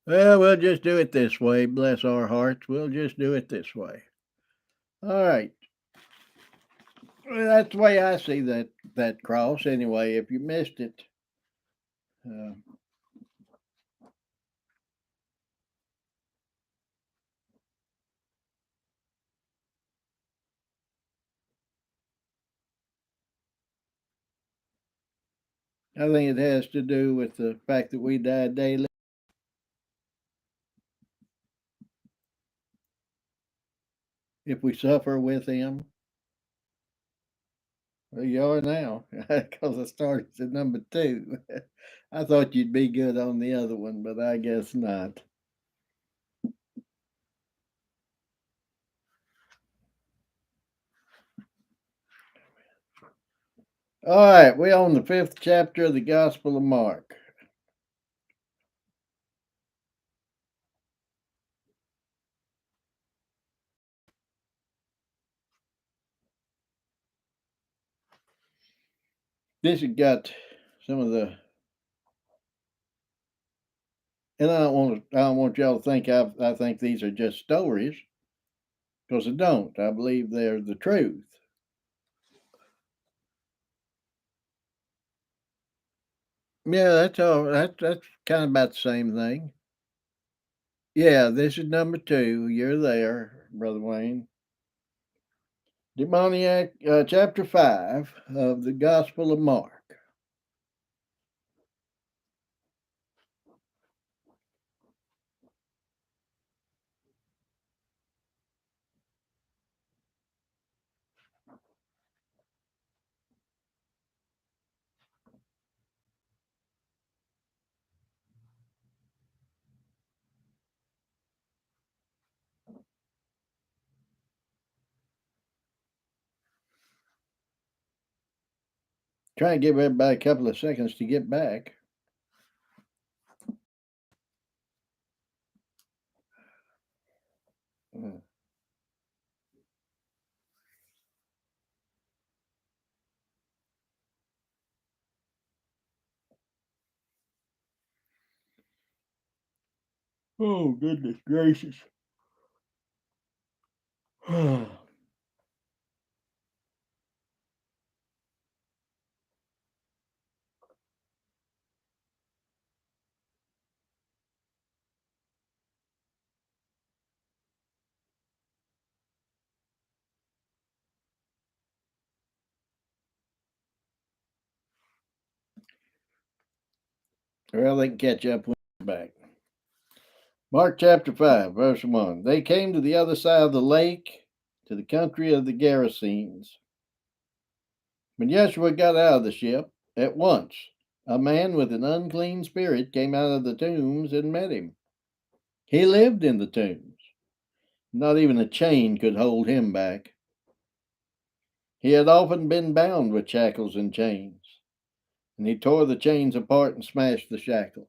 Well, we'll just do it this way. Bless our hearts. We'll just do it this way. All right. Well, that's the way I see that cross. Anyway, if you missed it, uh, I think it has to do with the fact that we die daily. If we suffer with Him, well, you are now, because I started at number two. I thought you'd be good on the other one, but I guess not. All right, we on the fifth chapter of the Gospel of Mark. This has got some of the, and I don't want y'all to think I think these are just stories, because I don't. I believe they're the truth. Yeah, that's all. That's kind of about the same thing. Yeah, this is number two. You're there, Brother Wayne. Demoniac, chapter 5 of the Gospel of Mark. Try and give everybody a couple of seconds to get back. Uh, Oh, goodness gracious. Well, they can catch up when you're back. Mark chapter 5, verse 1. They came to the other side of the lake, to the country of the Gerasenes. When Yeshua got out of the ship, at once a man with an unclean spirit came out of the tombs and met him. He lived in the tombs. Not even a chain could hold him back. He had often been bound with shackles and chains, and he tore the chains apart and smashed the shackles.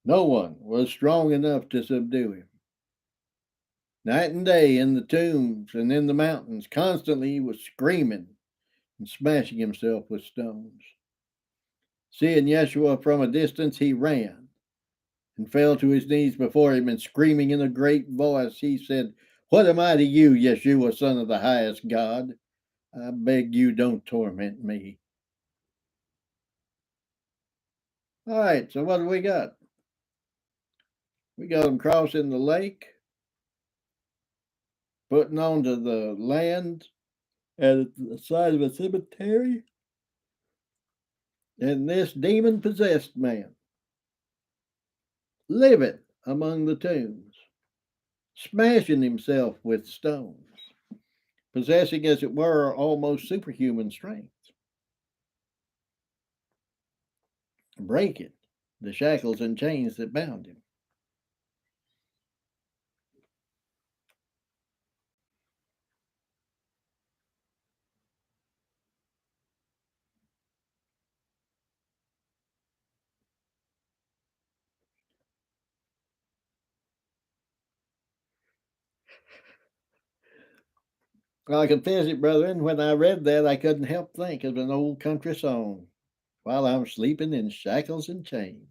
No one was strong enough to subdue him. Night and day in the tombs and in the mountains, constantly he was screaming and smashing himself with stones. Seeing Yeshua from a distance, he ran and fell to his knees before him, and screaming in a great voice, he said, "What am I to you, Yeshua, Son of the highest God? I beg you, don't torment me." All right, so what do we got? We got him crossing the lake, putting onto the land at the side of a cemetery, and this demon possessed man living among the tombs, smashing himself with stones, possessing, as it were, almost superhuman strength, breaking the shackles and chains that bound him. Well, I confess it, brethren, when I read that, I couldn't help think of an old country song, "While I'm sleeping in shackles and chains."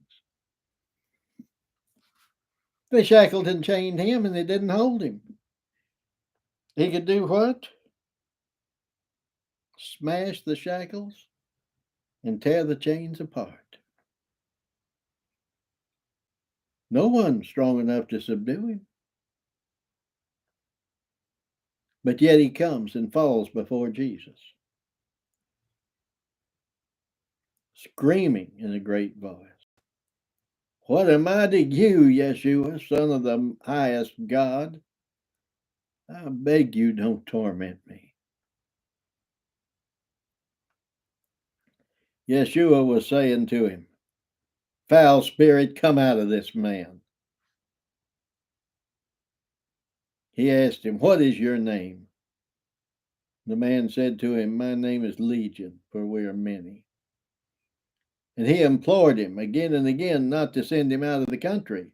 They shackled and chained him, and they didn't hold him. He could do what? Smash the shackles and tear the chains apart. No one strong enough to subdue him. But yet he comes and falls before Jesus, screaming in a great voice, "What am I to you, Yeshua, Son of the highest God? I beg you, don't torment me." Yeshua was saying to him, "Foul spirit, come out of this man." He asked him, "What is your name?" The man said to him, "My name is Legion, for we are many." And he implored him again and again not to send him out of the country.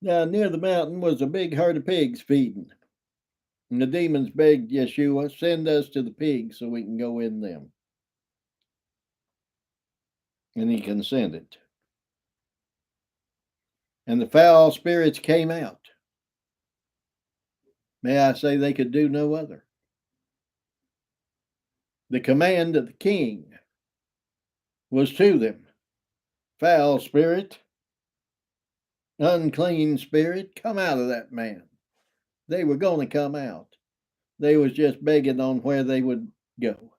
Now, near the mountain was a big herd of pigs feeding. And the demons begged Yeshua, "Send us to the pigs so we can go in them." And he consented. And the foul spirits came out. May I say they could do no other. The command of the king was to them, "Foul spirit, unclean spirit, come out of that man." They were going to come out. They was just begging on where they would go.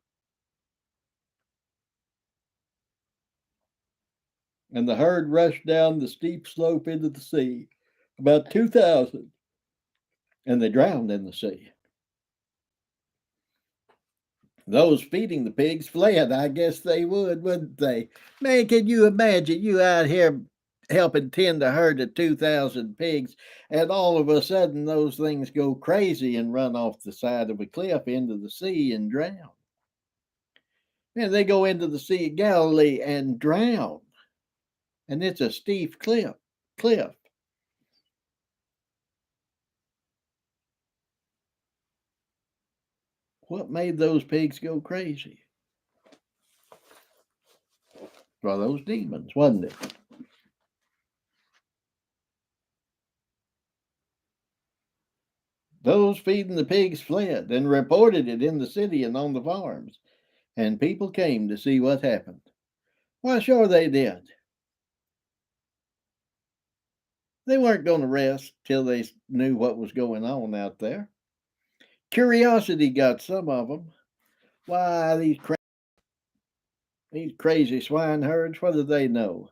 And the herd rushed down the steep slope into the sea, about 2,000, and they drowned in the sea. Those feeding the pigs fled. I guess they would, wouldn't they? Man, can you imagine you out here helping tend a herd of 2,000 pigs, and all of a sudden those things go crazy and run off the side of a cliff into the sea and drown? And they go into the Sea of Galilee and drown. And it's a steep cliff. What made those pigs go crazy? Well, those demons, wasn't it? Those feeding the pigs fled and reported it in the city and on the farms, and people came to see what happened. Why, sure they did. They weren't going to rest till they knew what was going on out there. Curiosity got some of them. Why, these crazy swine herds, what do they know?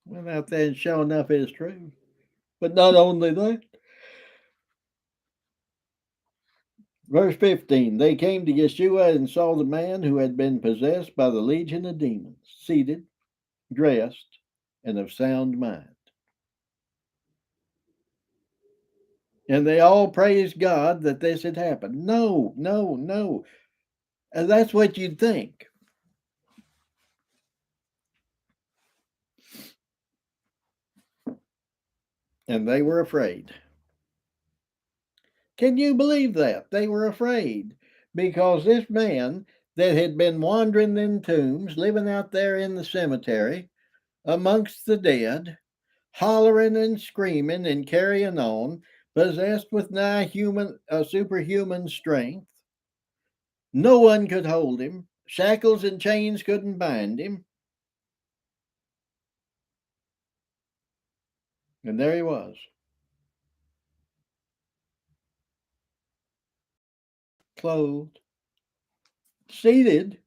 Went out there and sure enough it's true. But not only that, verse 15, they came to Yeshua and saw the man who had been possessed by the legion of demons, seated, dressed, and of sound mind. And they all praised God that this had happened. No, no, no. And that's what you'd think. And they were afraid. Can you believe that? They were afraid because this man that had been wandering in tombs, living out there in the cemetery amongst the dead, hollering and screaming and carrying on, possessed with superhuman strength. No one could hold him. Shackles and chains couldn't bind him. And there he was, clothed, seated,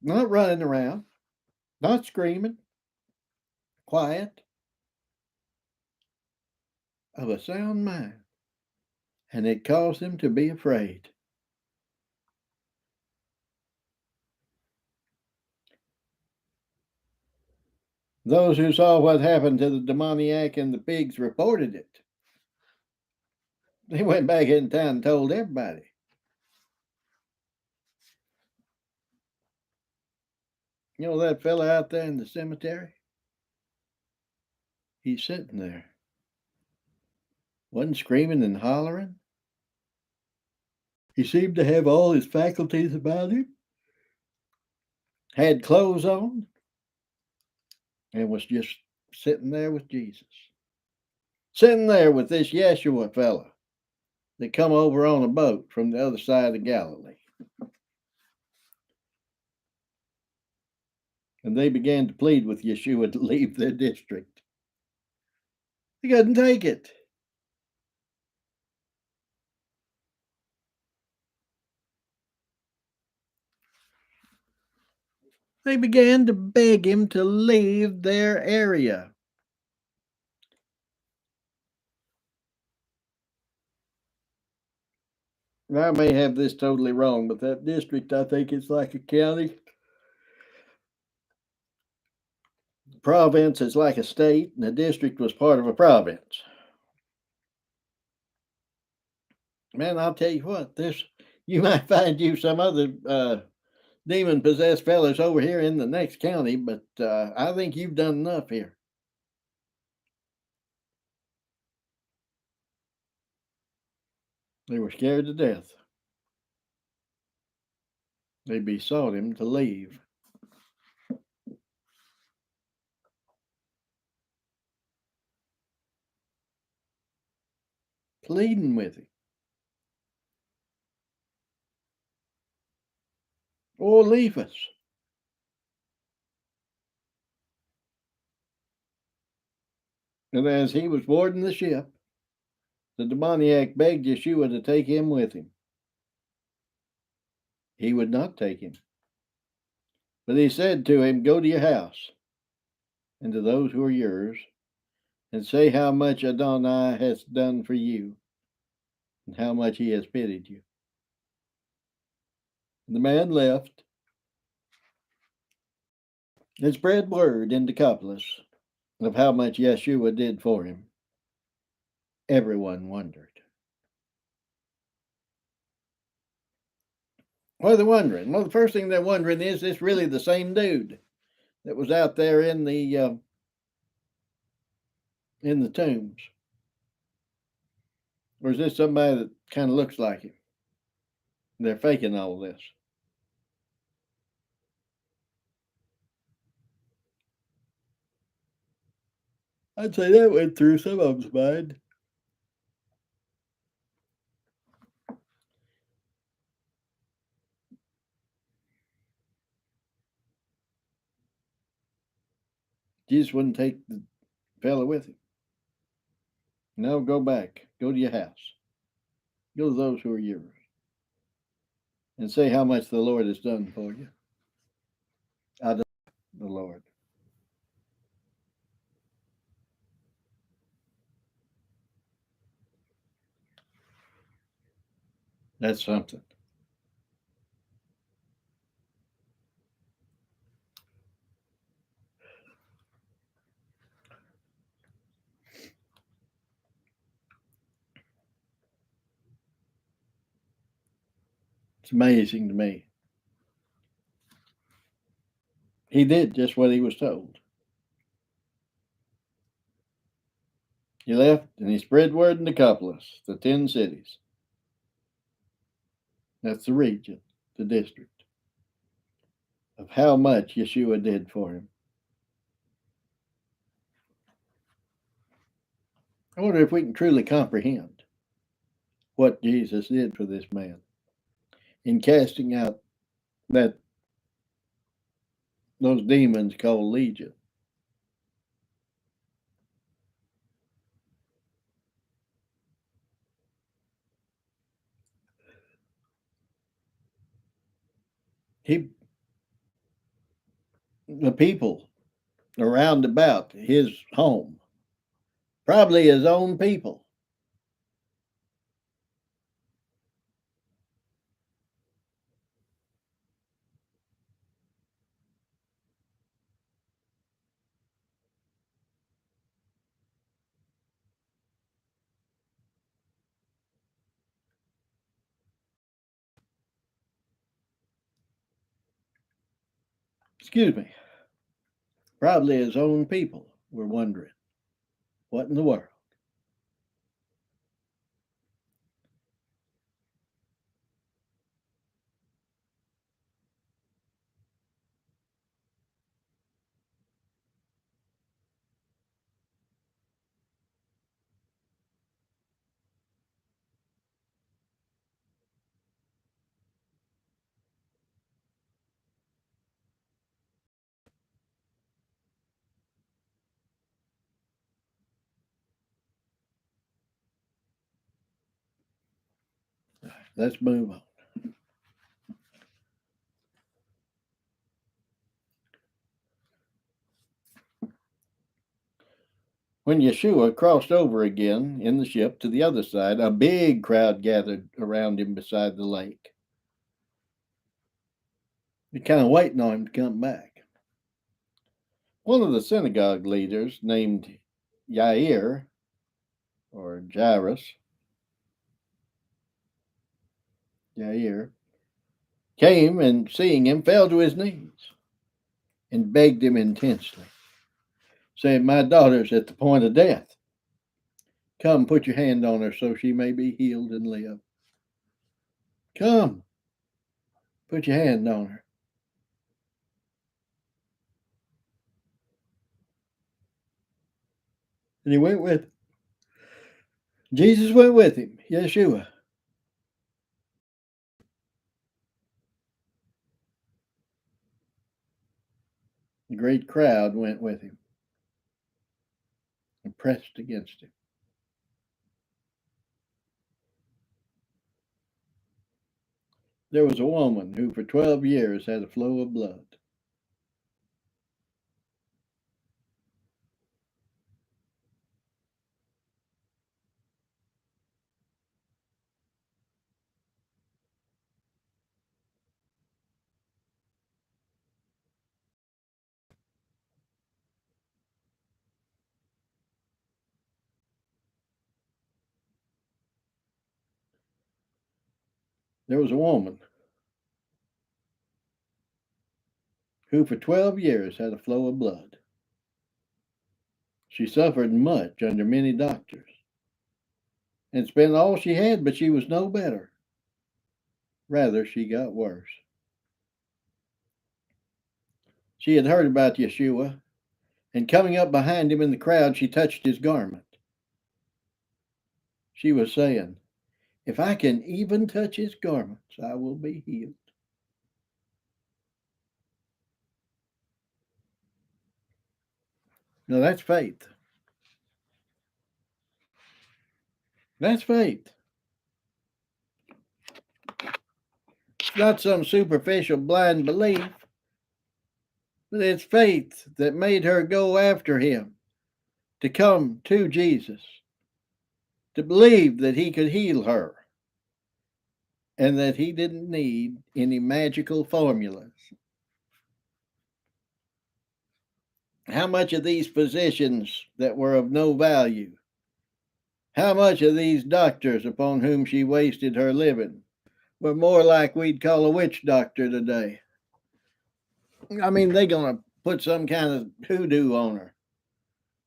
not running around, not screaming, quiet, of a sound mind. And it caused him to be afraid. Those who saw what happened to the demoniac and the pigs reported it. They went back in town and told everybody. You know that fella out there in the cemetery? He's sitting there. Wasn't screaming and hollering. He seemed to have all his faculties about him, had clothes on, and was just sitting there with Jesus. Sitting there with this Yeshua fella that come over on a boat from the other side of Galilee. And they began to plead with Yeshua to leave their district. He couldn't take it. They began to beg him to leave their area. I may have this totally wrong, but that district, I think it's like a county. Province is like a state, and the district was part of a province. Man, I'll tell you what, you might find you some other demon possessed fellows over here in the next county, but I think you've done enough here. They were scared to death. They besought him to leave. Pleading with him. Or leave us. And as he was boarding the ship, the demoniac begged Yeshua to take him with him. He would not take him. But he said to him, "Go to your house, and to those who are yours, and say how much Adonai has done for you, and how much he has pitied you." And the man left and spread word in Decapolis of how much Yeshua did for him. Everyone wondered. What are they wondering? Well, the first thing they're wondering is this really the same dude that was out there in the tombs? Or is this somebody that kind of looks like him? They're faking all this. I'd say that went through some of them's mind. Jesus wouldn't take the fella with him. No, go back. Go to your house. Go to those who are yours. And say how much the Lord has done for you. I don't know the Lord. That's something. It's amazing to me. He did just what he was told. He left and he spread word in Decapolis, the 10 cities. That's the region, the district, of how much Yeshua did for him. I wonder if we can truly comprehend what Jesus did for this man in casting out those demons called legion. The people around about his home, probably his own people, excuse me, probably his own people were wondering, what in the world? Let's move on. When Yeshua crossed over again in the ship to the other side, a big crowd gathered around him beside the lake. They're kind of waiting on him to come back. One of the synagogue leaders, named Yair or Jairus, Yair, came and seeing him fell to his knees and begged him intensely, saying, "My daughter's at the point of death. Come, put your hand on her so she may be healed and live. Come, put your hand on her." And he went with him. Jesus went with him, Yeshua. The great crowd went with him and pressed against him. There was a woman who for 12 years had a flow of blood. There was a woman who for 12 years had a flow of blood. She suffered much under many doctors and spent all she had, but she was no better. Rather, she got worse. She had heard about Yeshua, and coming up behind him in the crowd, she touched his garment. She was saying, "If I can even touch his garments, I will be healed." Now that's faith. That's faith. It's not some superficial blind belief, but it's faith that made her go after him, to come to Jesus, to believe that he could heal her and that he didn't need any magical formulas. How much of these physicians that were of no value, how much of these doctors upon whom she wasted her living were more like we'd call a witch doctor today? I mean, they're going to put some kind of hoodoo on her.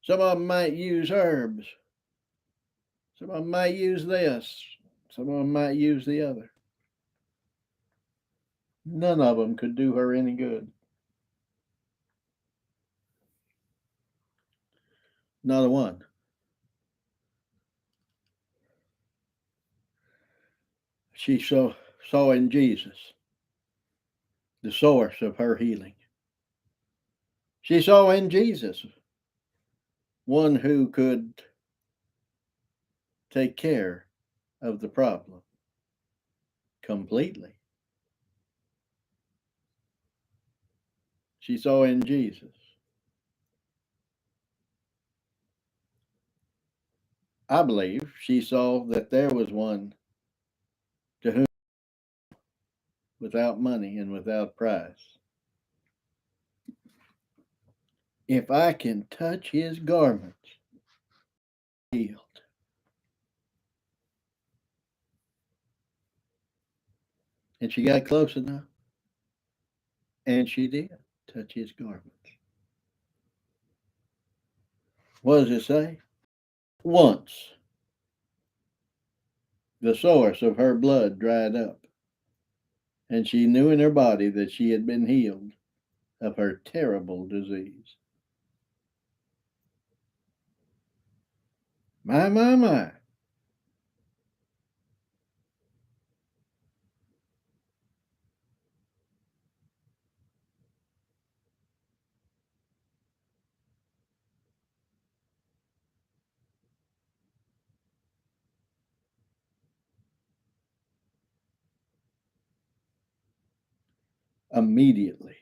Some of them might use herbs. Some of them might use this. Some of them might use the other. None of them could do her any good. Not a one. She saw in Jesus the source of her healing. She saw in Jesus one who could take care of the problem completely. She saw in Jesus. I believe she saw that there was one to whom, without money and without price, if I can touch his garments, healed. And she got close enough, and she did touch his garments. What does it say? Once the source of her blood dried up, and she knew in her body that she had been healed of her terrible disease. My, my, my. Immediately,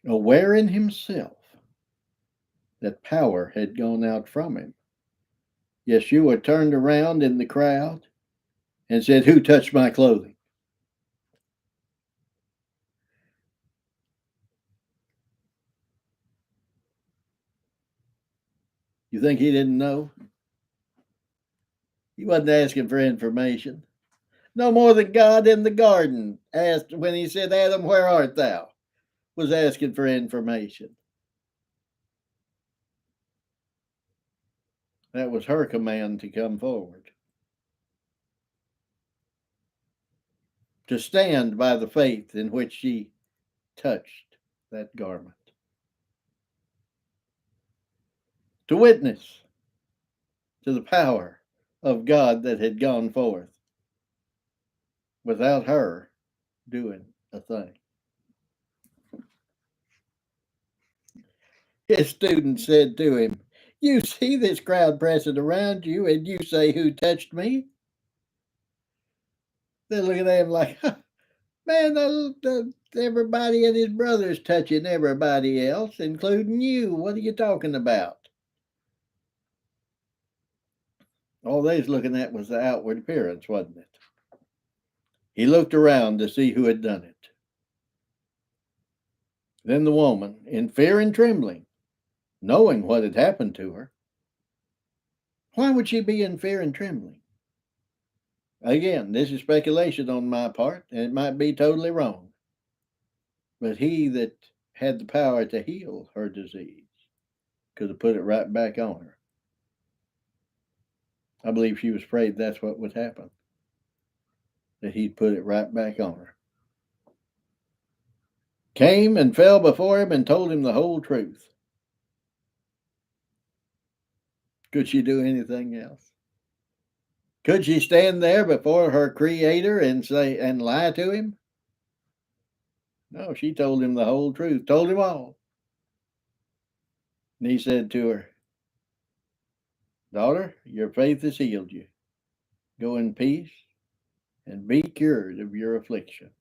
aware in himself that power had gone out from him, Yeshua turned around in the crowd and said, "Who touched my clothing?" You think he didn't know? He wasn't asking for information. No more than God in the garden asked when he said, "Adam, where art thou?" was asking for information. That was her command to come forward, to stand by the faith in which she touched that garment, to witness to the power of God that had gone forth without her doing a thing. His student said to him, "You see this crowd pressing around you, and you say, 'Who touched me?'" They're looking at him like, "Man, everybody and his brother's touching everybody else, including you. What are you talking about?" All they was looking at was the outward appearance, wasn't it? He looked around to see who had done it. Then the woman, in fear and trembling, knowing what had happened to her. Why would she be in fear and trembling? Again, this is speculation on my part, and it might be totally wrong. But he that had the power to heal her disease could have put it right back on her. I believe she was afraid that's what would happen, that he'd put it right back on her. Came and fell before him and told him the whole truth. Could she do anything else? Could she stand there before her creator and say and lie to him? No, she told him the whole truth, told him all. And he said to her, "Daughter, your faith has healed you. Go in peace and be cured of your affliction."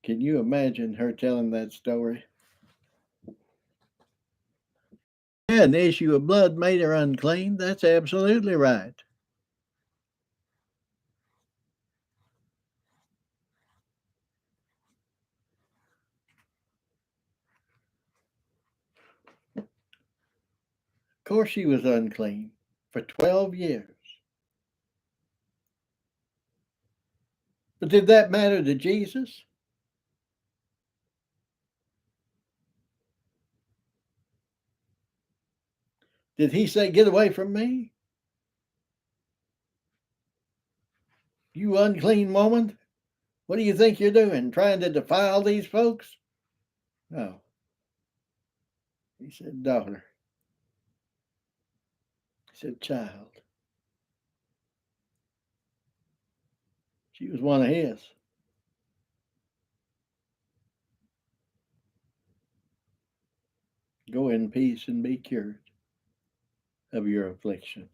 Can you imagine her telling that story? Yeah, an issue of blood made her unclean. That's absolutely right. Of course, she was unclean for 12 years. But did that matter to Jesus? Did he say, "Get away from me, you unclean woman? What do you think you're doing? Trying to defile these folks?" No. He said, "Daughter." He said, "Child." She was one of his. Go in peace and be cured of your affliction.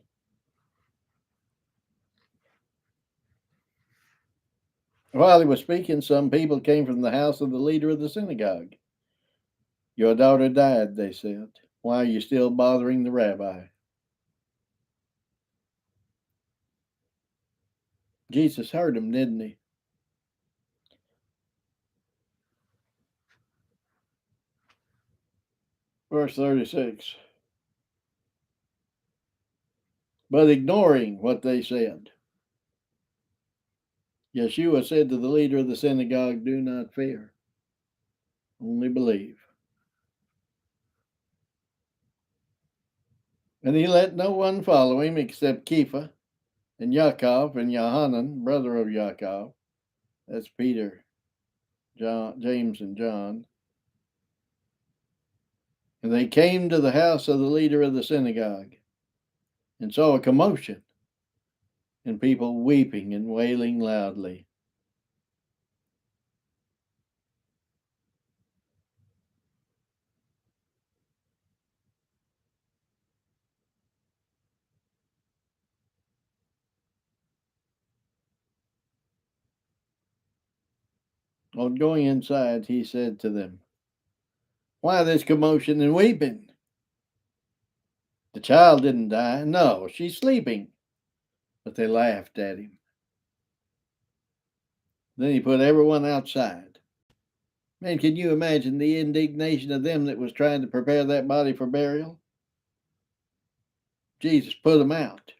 While he was speaking, some people came from the house of the leader of the synagogue. "Your daughter died," they said. "Why are you still bothering the rabbi?" Jesus heard him, didn't he? Verse 36. But ignoring what they said, Yeshua said to the leader of the synagogue, "Do not fear, only believe." And he let no one follow him except Kepha and Yaakov and Yohanan, brother of Yaakov. That's Peter, John, James, and John. And they came to the house of the leader of the synagogue and saw a commotion and people weeping and wailing loudly. On going inside, he said to them, "Why this commotion and weeping? The child didn't die. No, she's sleeping." But they laughed at him. Then he put everyone outside. Man, can you imagine the indignation of them that was trying to prepare that body for burial? Jesus put them out.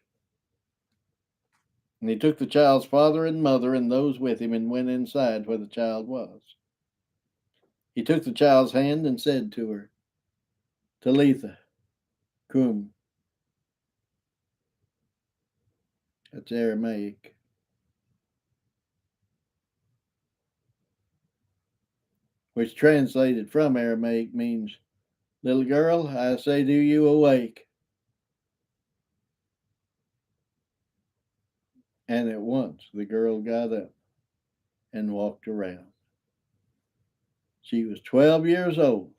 And he took the child's father and mother and those with him and went inside where the child was. He took the child's hand and said to her, "Talitha, cum." That's Aramaic. Which translated from Aramaic means, "Little girl, I say, do you awake?" And at once the girl got up and walked around. She was 12 years old.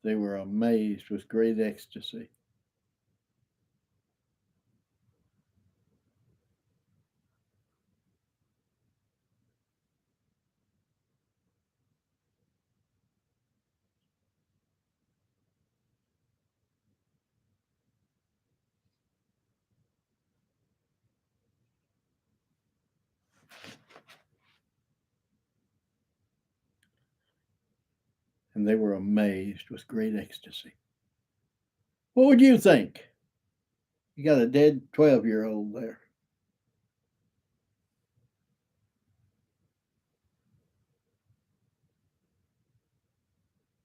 They were amazed with great ecstasy. And they were amazed with great ecstasy. What would you think? You got a dead 12-year-old there.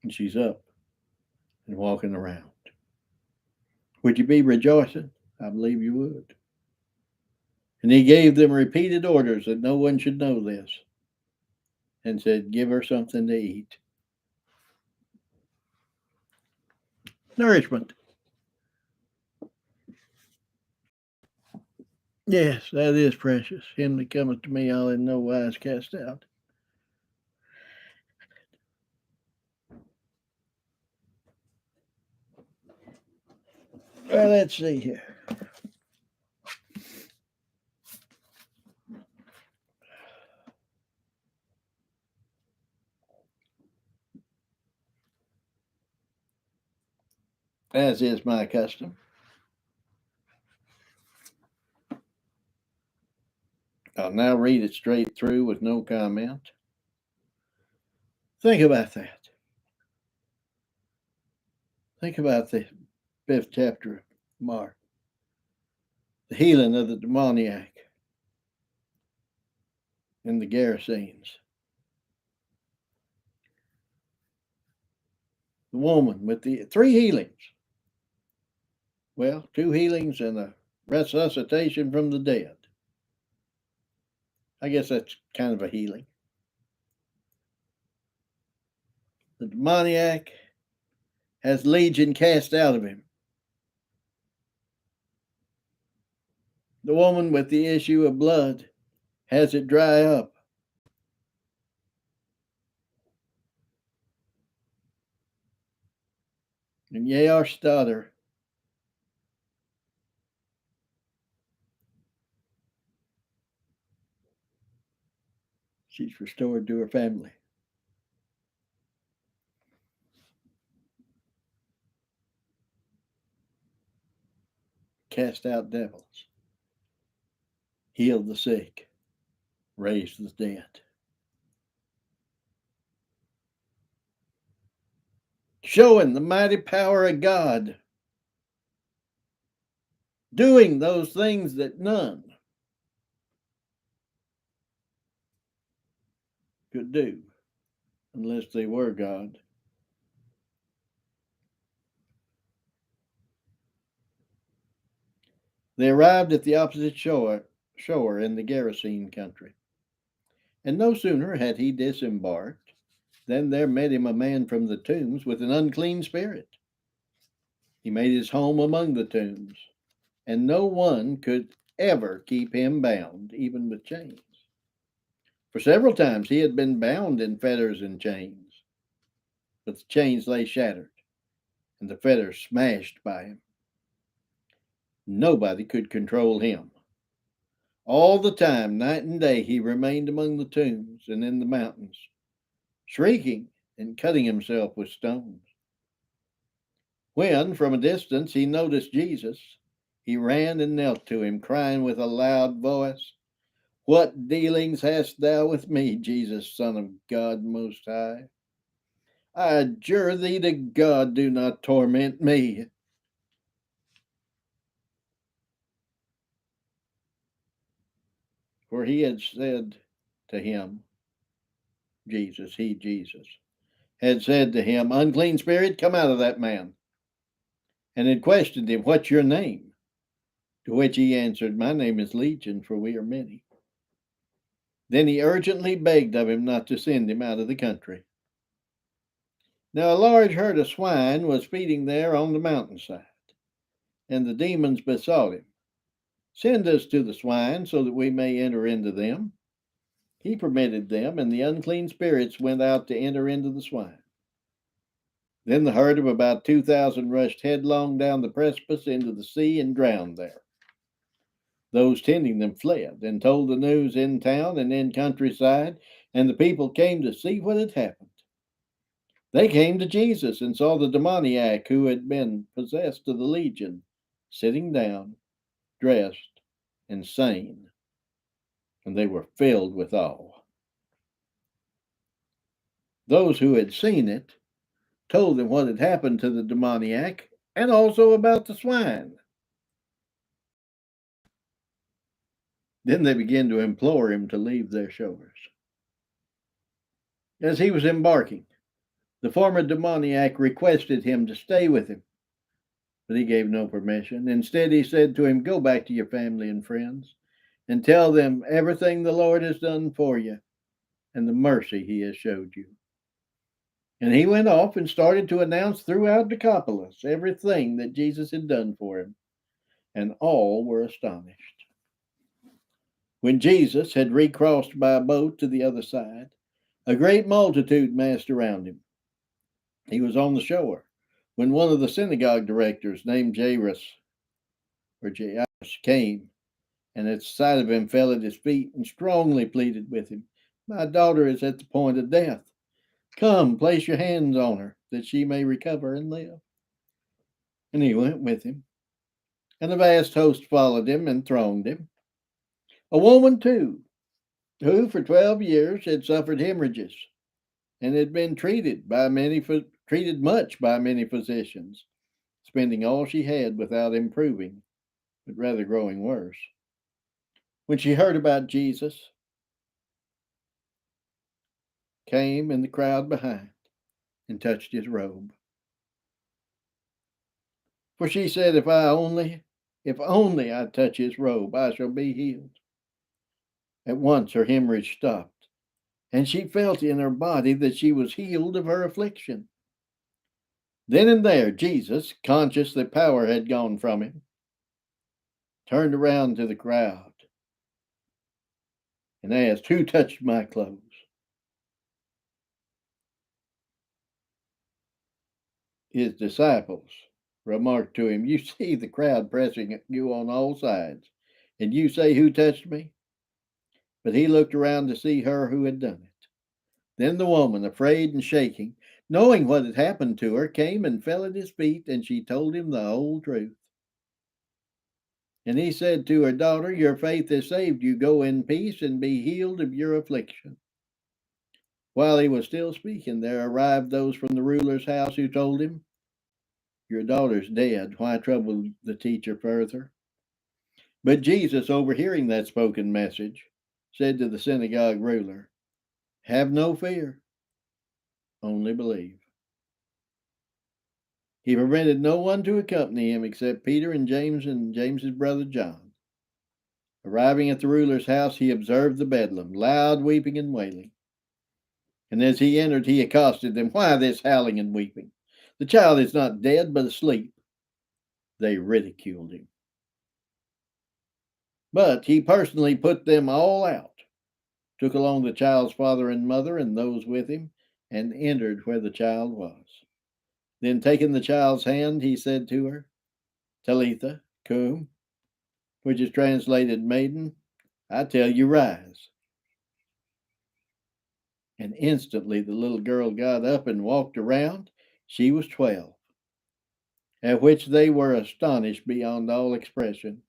And she's up and walking around. Would you be rejoicing? I believe you would. And he gave them repeated orders that no one should know this and said, "Give her something to eat." Nourishment. Yes, that is precious. Him that cometh to me, I'll in no wise cast out. Well, let's see here. As is my custom, I'll now read it straight through with no comment. Think about that. Think about the 5th chapter of Mark, the healing of the demoniac and the Gerasenes. The woman with the 3 healings. Well, 2 healings and a resuscitation from the dead. I guess that's kind of a healing. The demoniac has legion cast out of him. The woman with the issue of blood has it dry up. And Yair's daughter she's restored to her family. Cast out devils. Healed the sick. Raised the dead. Showing the mighty power of God. Doing those things that none could do unless they were God. They arrived at the opposite shore in the Gerasene country. And no sooner had he disembarked Then there met him a man from the tombs with an unclean spirit. He made his home among the tombs, and no one could ever keep him bound, even with chains. For several times he had been bound in fetters and chains, but the chains lay shattered, and the fetters smashed by him. Nobody could control him. All the time, night and day, he remained among the tombs and in the mountains, shrieking and cutting himself with stones. When, from a distance, he noticed Jesus, he ran and knelt to him, crying with a loud voice, "What dealings hast thou with me, Jesus, Son of God Most High? I adjure thee to God, do not torment me." For he had said to him, Jesus, had said to him, "Unclean spirit, come out of that man," and had questioned him, "What's your name?" To which he answered, "My name is Legion, for we are many." Then he urgently begged of him not to send him out of the country. Now a large herd of swine was feeding there on the mountainside, and the demons besought him, "Send us to the swine so that we may enter into them." He permitted them, and the unclean spirits went out to enter into the swine. Then the herd of about 2,000 rushed headlong down the precipice into the sea and drowned there. Those tending them fled and told the news in town and in countryside, and the people came to see what had happened. They came to Jesus and saw the demoniac who had been possessed of the legion, sitting down, dressed, and sane, and they were filled with awe. Those who had seen it told them what had happened to the demoniac and also about the swine. Then they began to implore him to leave their shores. As he was embarking, the former demoniac requested him to stay with him, but he gave no permission. Instead, he said to him, "Go back to your family and friends and tell them everything the Lord has done for you and the mercy he has showed you." And he went off and started to announce throughout Decapolis everything that Jesus had done for him, and all were astonished. When Jesus had recrossed by a boat to the other side, a great multitude massed around him. He was on the shore when one of the synagogue directors, named Jairus came, and at sight of him fell at his feet and strongly pleaded with him, "My daughter is at the point of death. Come, place your hands on her, that she may recover and live." And he went with him, and a vast host followed him and thronged him. A woman, too, who for 12 years had suffered hemorrhages and had been treated much by many physicians, spending all she had without improving, but rather growing worse. When she heard about Jesus, came in the crowd behind and touched his robe. For she said, if only I touch his robe, I shall be healed." At once her hemorrhage stopped, and she felt in her body that she was healed of her affliction. Then and there, Jesus, conscious that power had gone from him, turned around to the crowd and asked, "Who touched my clothes?" His disciples remarked to him, "You see the crowd pressing you on all sides, and you say, 'Who touched me?'" But he looked around to see her who had done it. Then the woman, afraid and shaking, knowing what had happened to her, came and fell at his feet, and she told him the whole truth. And he said to her, "Daughter, your faith has saved you. Go in peace and be healed of your affliction." While he was still speaking, there arrived those from the ruler's house who told him, "Your daughter's dead. Why trouble the teacher further?" But Jesus, overhearing that spoken message, said to the synagogue ruler, "Have no fear, only believe." He permitted no one to accompany him except Peter and James's brother John. Arriving at the ruler's house, he observed the bedlam, loud weeping and wailing. And as he entered, he accosted them. Why this howling and weeping? The child is not dead, but asleep. They ridiculed him. But he personally put them all out, took along the child's father and mother and those with him, and entered where the child was. Then, taking the child's hand, he said to her, Talitha, cum, which is translated, Maiden, I tell you, rise. And instantly the little girl got up and walked around. She was 12, at which they were astonished beyond all expression.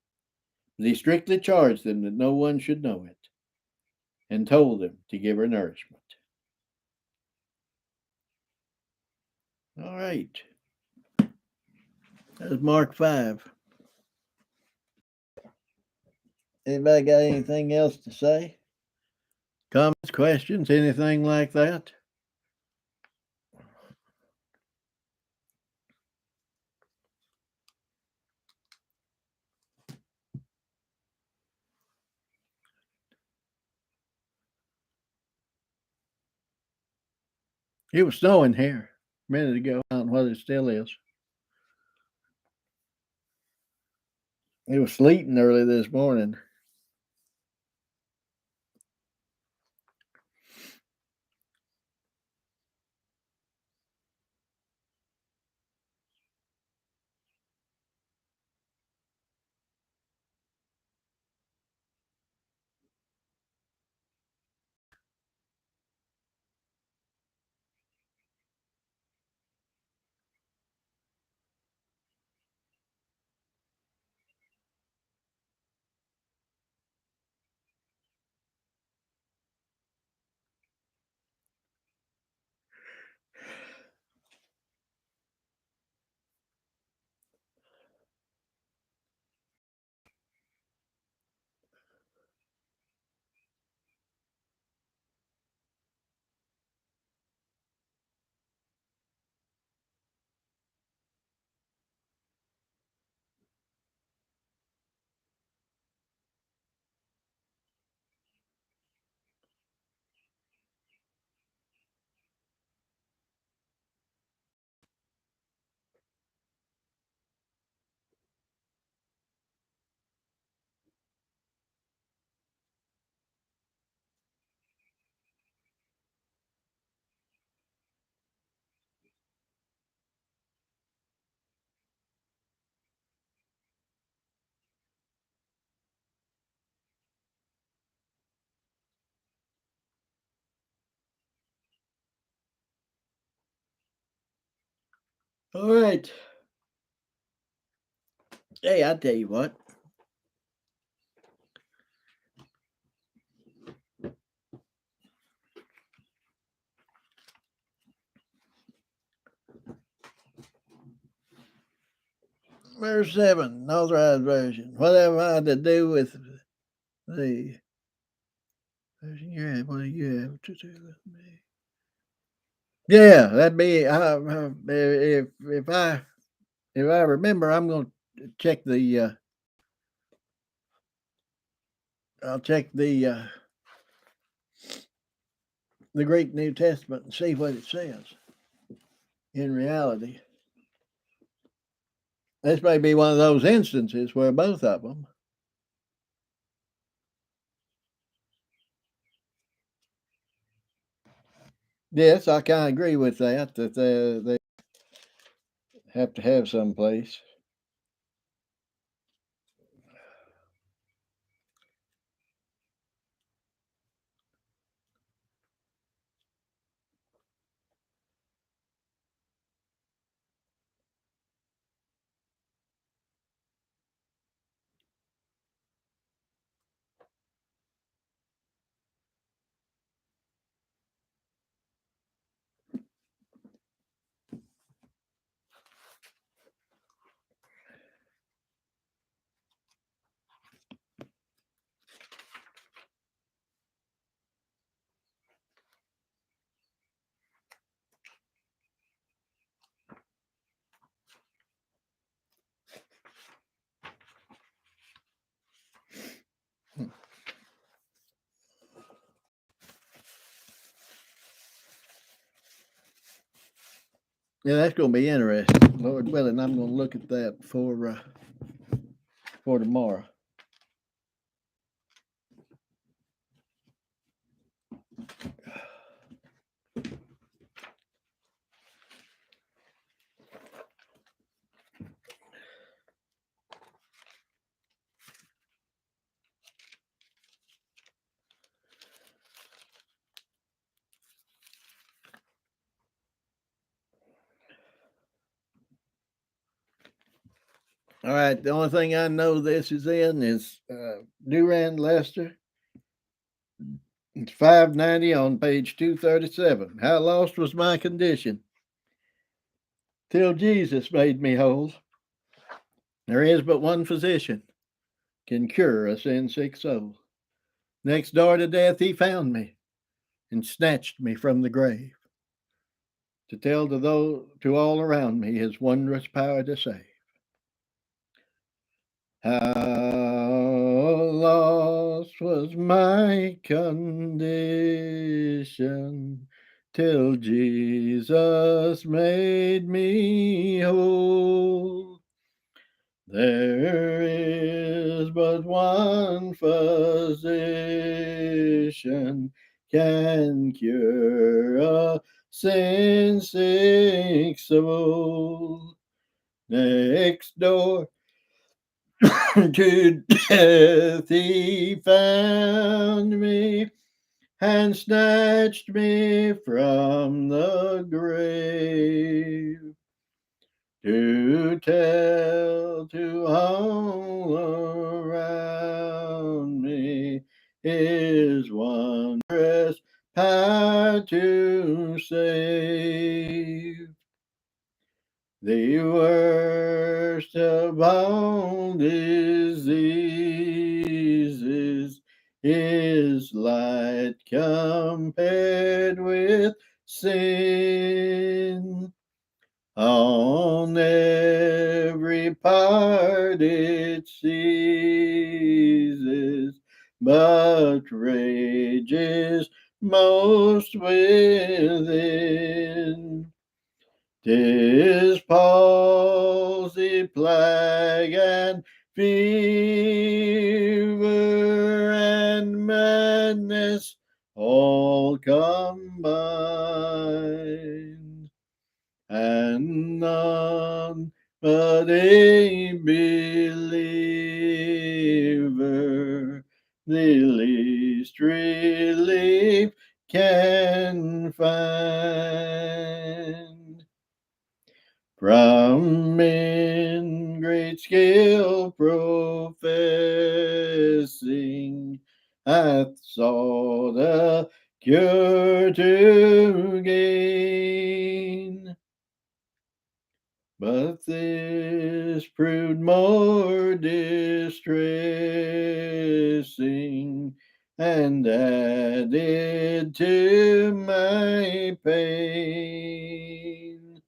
But he strictly charged them that no one should know it, and told them to give her nourishment. All right. That's Mark 5. Anybody got anything else to say? Comments, questions, anything like that? It was snowing here a minute ago. I don't know whether it still is. It was sleeting early this morning. All right. Hey, I tell you what. Verse 7, authorized version. Whatever I had to do with the version you have, what do you have to do with me? Yeah, that'd be if I remember, I'm going to check the I'll check the Greek New Testament and see what it says. In reality, this may be one of those instances where both of them. Yes, I kind of agree with that. That they have to have some place. Yeah, that's going to be interesting. Lord willing, I'm going to look at that for tomorrow. All right, the only thing I know this is in is Durand Lester. It's 590 on page 237. How lost was my condition till Jesus made me whole. There is but one physician can cure a sin sick soul. Next door to death, he found me and snatched me from the grave to tell to all around me his wondrous power to save. How lost was my condition till Jesus made me whole. There is but one physician can cure a sin sick soul. Next door to death he found me and snatched me from the grave to tell to all around me his wondrous power to save. The worst of all diseases is light compared with sin. On every part it seizes, but rages most within. 'Tis palsy, plague, and fever, and madness all combined, and none but a believer the least relief can find. From men great skill professing, hath sought a cure to gain. But this proved more distressing, and added to my pain.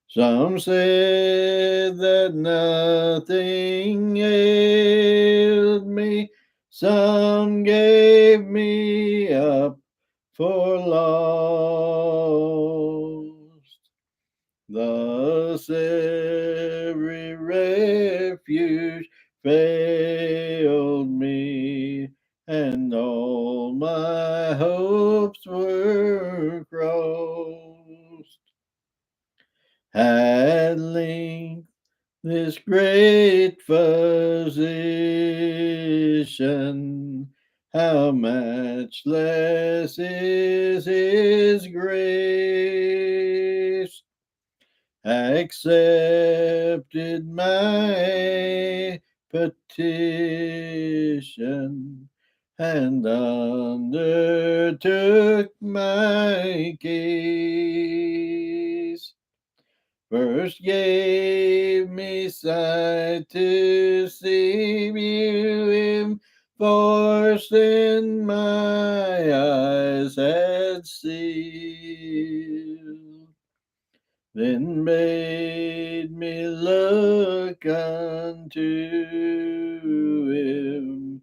Some said that nothing ailed me, some gave me up for lost. Thus every refuge failed me, and all my hopes were crossed. At length this great physician, how matchless is his grace, accepted my petition and undertook my case. First gave me sight to see him, first in my eyes had sealed. Then bade me look unto him.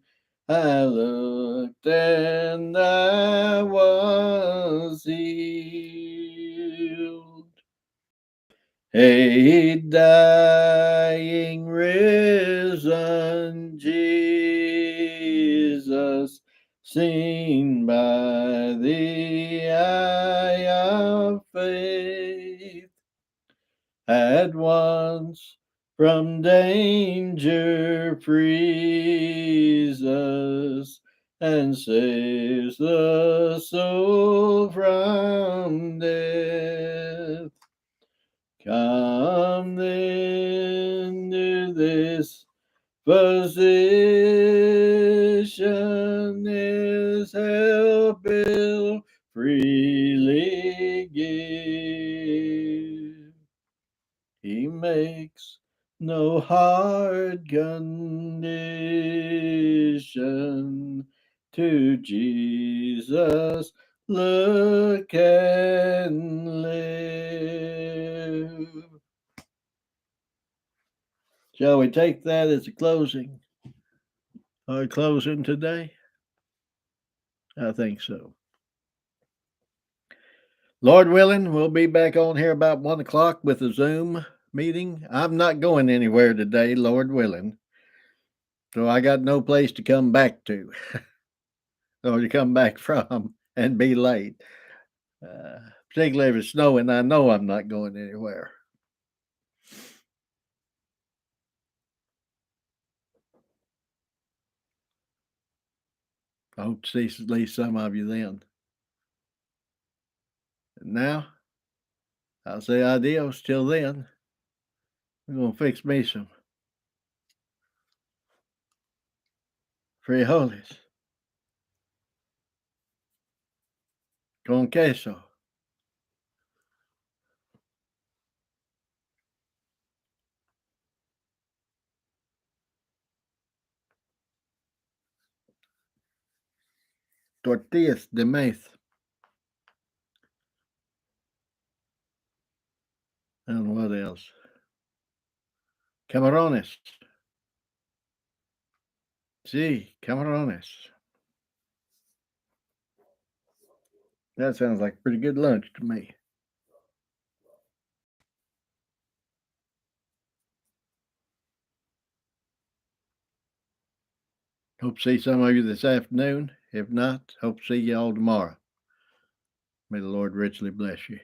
I looked and I was healed. Hey, dying, risen Jesus, seen by the eye of faith, at once from danger frees us and saves the soul from death. Come then to this physician, his help will freely give. He makes no hard condition. To Jesus look and live. Shall we take that as a closing? Our closing today? I think so. Lord willing, we'll be back on here about 1 o'clock with a Zoom meeting. I'm not going anywhere today, Lord willing. So I got no place to come back to or to come back from and be late. Particularly if it's snowing, I know I'm not going anywhere. I hope to see at least some of you then. And now, I'll say adios till then. I'm going to fix me some frijoles con queso. Tortillas de maíz. And what else? Camarones. Sí, camarones. That sounds like a pretty good lunch to me. Hope to see some of you this afternoon. If not, hope to see you all tomorrow. May the Lord richly bless you.